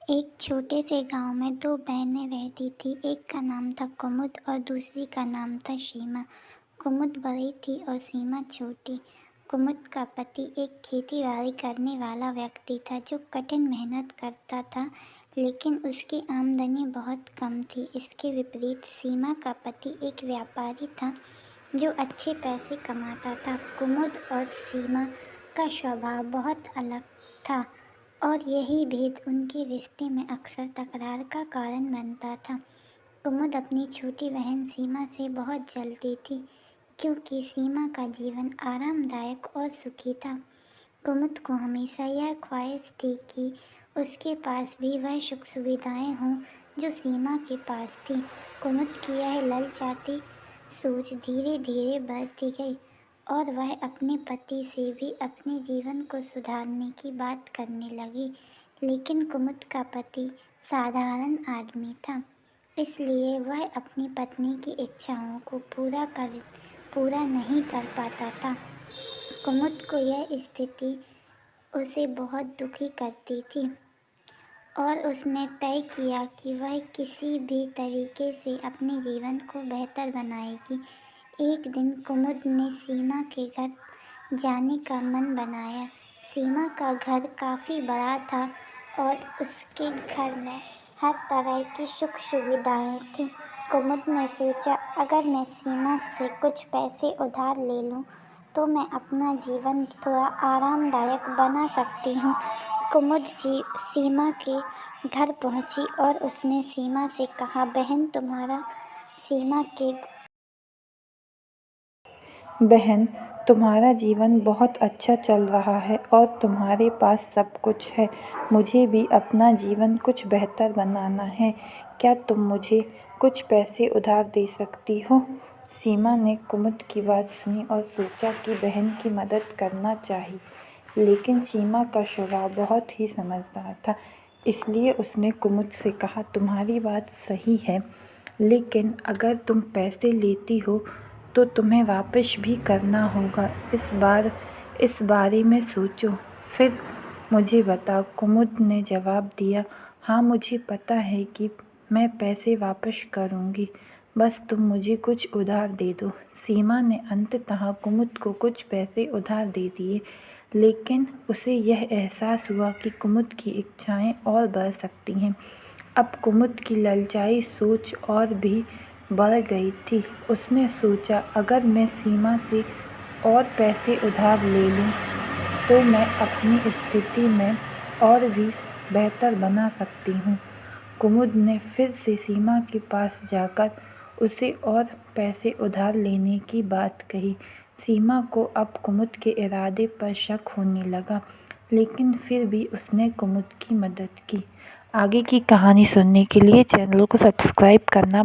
एक छोटे से गांव में दो बहनें रहती थीं। एक का नाम था कुमुद और दूसरी का नाम था सीमा। कुमुद बड़ी थी और सीमा छोटी। कुमुद का पति एक खेती बाड़ी करने वाला व्यक्ति था जो कठिन मेहनत करता था, लेकिन उसकी आमदनी बहुत कम थी। इसके विपरीत सीमा का पति एक व्यापारी था जो अच्छे पैसे कमाता था। कुमुद और सीमा का स्वभाव बहुत अलग था और यही भेद उनके रिश्ते में अक्सर तकरार का कारण बनता था। कुमुद अपनी छोटी बहन सीमा से बहुत जलती थी क्योंकि सीमा का जीवन आरामदायक और सुखी था। कुमुद को हमेशा यह ख्वाहिश थी कि उसके पास भी वह सुख सुविधाएं हों जो सीमा के पास थी। कुमुद की यह ललचाती सोच धीरे धीरे बढ़ती गई और वह अपने पति से भी अपने जीवन को सुधारने की बात करने लगी। लेकिन कुमुद का पति साधारण आदमी था, इसलिए वह अपनी पत्नी की इच्छाओं को पूरा नहीं कर पाता था। कुमुद को यह स्थिति उसे बहुत दुखी करती थी और उसने तय किया कि वह किसी भी तरीके से अपने जीवन को बेहतर बनाएगी। एक दिन कुमुद ने सीमा के घर जाने का मन बनाया। सीमा का घर काफ़ी बड़ा था और उसके घर में हर तरह की सुख सुविधाएं थीं। कुमुद ने सोचा, अगर मैं सीमा से कुछ पैसे उधार ले लूं तो मैं अपना जीवन थोड़ा आरामदायक बना सकती हूँ। कुमुद जी सीमा के घर पहुंची और उसने सीमा से कहा, बहन बहन, तुम्हारा जीवन बहुत अच्छा चल रहा है और तुम्हारे पास सब कुछ है। मुझे भी अपना जीवन कुछ बेहतर बनाना है। क्या तुम मुझे कुछ पैसे उधार दे सकती हो? सीमा ने कुमुद की बात सुनी और सोचा कि बहन की मदद करना चाहिए, लेकिन सीमा का स्वभाव बहुत ही समझदार था, इसलिए उसने कुमुद से कहा, तुम्हारी बात सही है, लेकिन अगर तुम पैसे लेती हो तो तुम्हें वापस भी करना होगा। इस बारे में सोचो, फिर मुझे बताओ। कुमुद ने जवाब दिया, हाँ, मुझे पता है कि मैं पैसे वापस करूँगी, बस तुम मुझे कुछ उधार दे दो। सीमा ने अंततः कुमुद को कुछ पैसे उधार दे दिए, लेकिन उसे यह एहसास हुआ कि कुमुद की इच्छाएं और बढ़ सकती हैं। अब कुमुद की ललचाई सोच और भी बढ़ गई थी। उसने सोचा, अगर मैं सीमा से और पैसे उधार ले लूं तो मैं अपनी स्थिति में और भी बेहतर बना सकती हूँ। कुमुद ने फिर से सीमा के पास जाकर उसे और पैसे उधार लेने की बात कही। सीमा को अब कुमुद के इरादे पर शक होने लगा, लेकिन फिर भी उसने कुमुद की मदद की। आगे की कहानी सुनने के लिए चैनल को सब्सक्राइब करना